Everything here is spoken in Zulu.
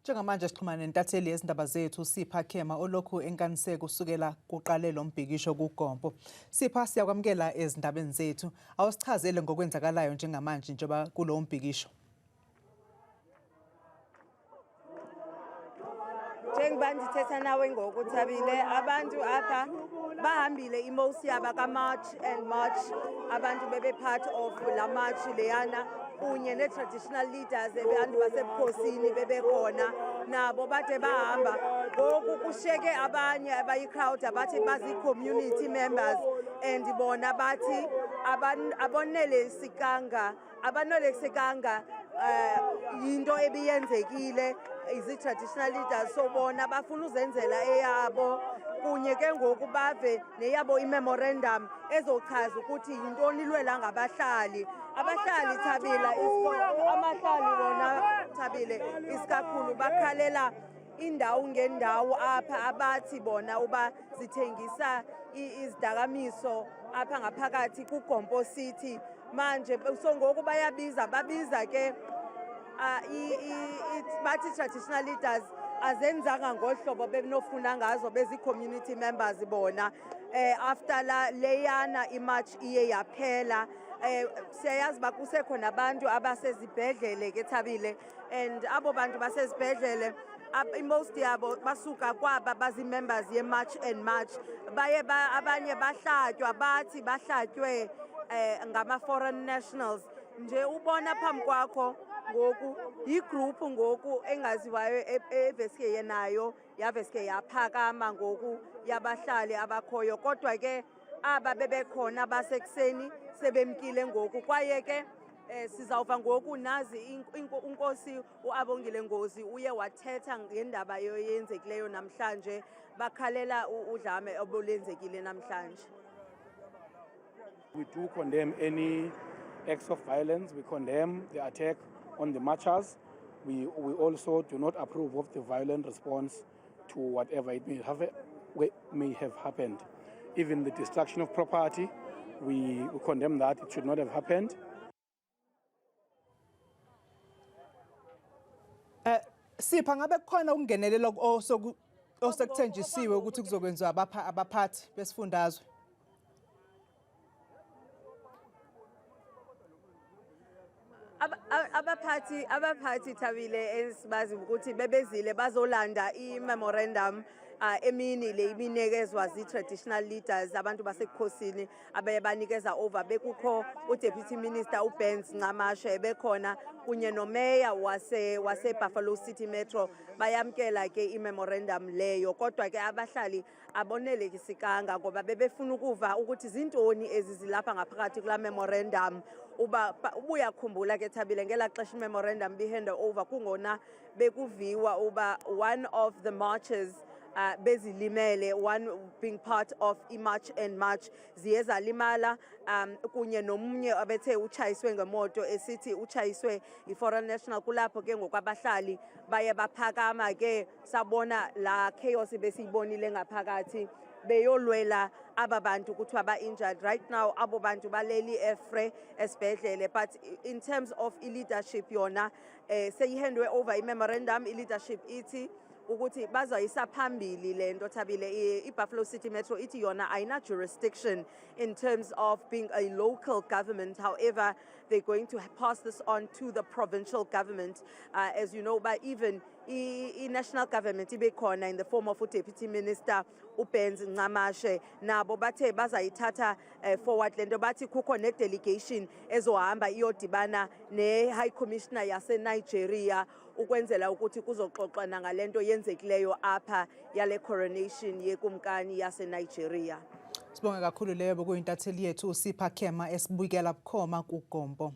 Njengamanje sixhumana nentatheli yezindaba zethu Sipha Khema olokhu enkaniseke kusukela kuqale lo mbhikisho kuGompo. Sipha, siyakwamukela ezindabeni zethu. Awusichazele ngokwenzakalayo njengamanje njengoba kulo mbhikisho. Njengoba ndithetha nawe ngoku Thabile, abantu apha bahambile imosi yaba ka-March and March. Abantu bebe part of la march leyana kunye ne-traditional leaders abantu basebukhosini bebekhona nabo bade bahamba. Ngoku kushiyeke abanye abayi-crowd abathi bazi-community members and bona bathi abanonelisekanga yinto ebiyenzekile izi-traditional leaders, so bona bafuna uzenzela eyabo kunye ke ngoku bave neyabo i-memorandum ezochaza ukuthi yintoni ilwela ngabahlali. Abahlali Thabile, amahlali bona Thabile isikakhulu bakhalela indawo ngendawo apha abathi bona uba zithengisa izidakamiso apha ngaphakathi kuGompo City. Manje so ngoku babiza ke bathi traditional leaders azenzanga ngohlobo bebenofuna ngazo bezi-community members bona. After leyana imarch iye yaphela, siyayazi uba kusekhona abantu abasezibhedlele ke Thabile, and abo bantu basezibhedlele most yabo basuka kwaba bazi-members ye-March and March. Abanye bahlatywa, bathi bahlatywe ngama-foreign nationals. Nje ubona phambi kwakho ngoku yigroup ngoku engaziwayo eveske nayo yaveske yaphakama ngoku yabahlali abakhoyo, kodwa ke aba bebekhona basekuseni sebemkile ngoku. Kwaye ke sizawuva ngoku nazi unkosi uAbongile Ngozi uye wathetha ngendaba yoyenzekileyo namhlanje, bakhalela udlame obulenzekile namhlanje. We do condemn any acts of violence. We condemn the attack on the marchers. We also do not approve of the violent response to whatever it may have happened. Even the destruction of property, we condemn that. It should not have happened. Sipha, ngabe kukhona ukungenelela osekuthenjisiwe ukuthi kuzokwenziwa abaphathi besifundazwe? Abaphathi Thabile esibazi ukuthi bebezile bazolanda i-memorandum emini le ibinikezwa zi-traditional leaders abantu basebukhosini abanikeza over. Bekukho uDeputy Minister uBenz Ncamashe bekhona kunye nomeya wase-Buffalo City Metro. Bayamkela ke i-memorandum leyo, kodwa ke abahlali abonelekisikanga ngoba bebefuna ukuva ukuthi zintoni ezizilapha ngaphakathi kula memorandum. Ubuyakhumbula ke Thabile ngela xesha i-memorandum bihand over kungona bekuviwa uba one of the marches bezilimele, one being part of i-March and March ziye zalimala, kunye nomunye abethe utshayiswe ngemoto esithi utshayiswe i-foreign national. Kulapho ke ngokwabahlali baye baphakama ke sabona la chaos besiyibonile ngaphakathi beyolwela aba bantu kuthiwa ba-injured. Right now abo bantu baleli efre esibhedlele, but in terms of i-leadership yona seyihandwe over i-memorandum. I-leadership ithi ukuthi bazayisa phambili lento Thabile. I-Buffalo City Metro ithi yona ayina jurisdiction in terms of being a local government. However, they're going to pass this on to the provincial government. As you know, but even i-national government ibekhona in the form of uDeputy Minister uBenz Ncamashe, nabo bathe bazayithatha forward lento. Bathi kukho ne-delegation ezohamba iyodibana ne-High Commissioner yaseNigeria ukwenzela ukuthi kuzoxoxana ngalento yenzekileyo apha yale coronation yekumkani yaseNigeria. Sibonga kakhulu leyo bekuyintatheli yethu Sipha Khema esibuyekela bukhoma kuGompo.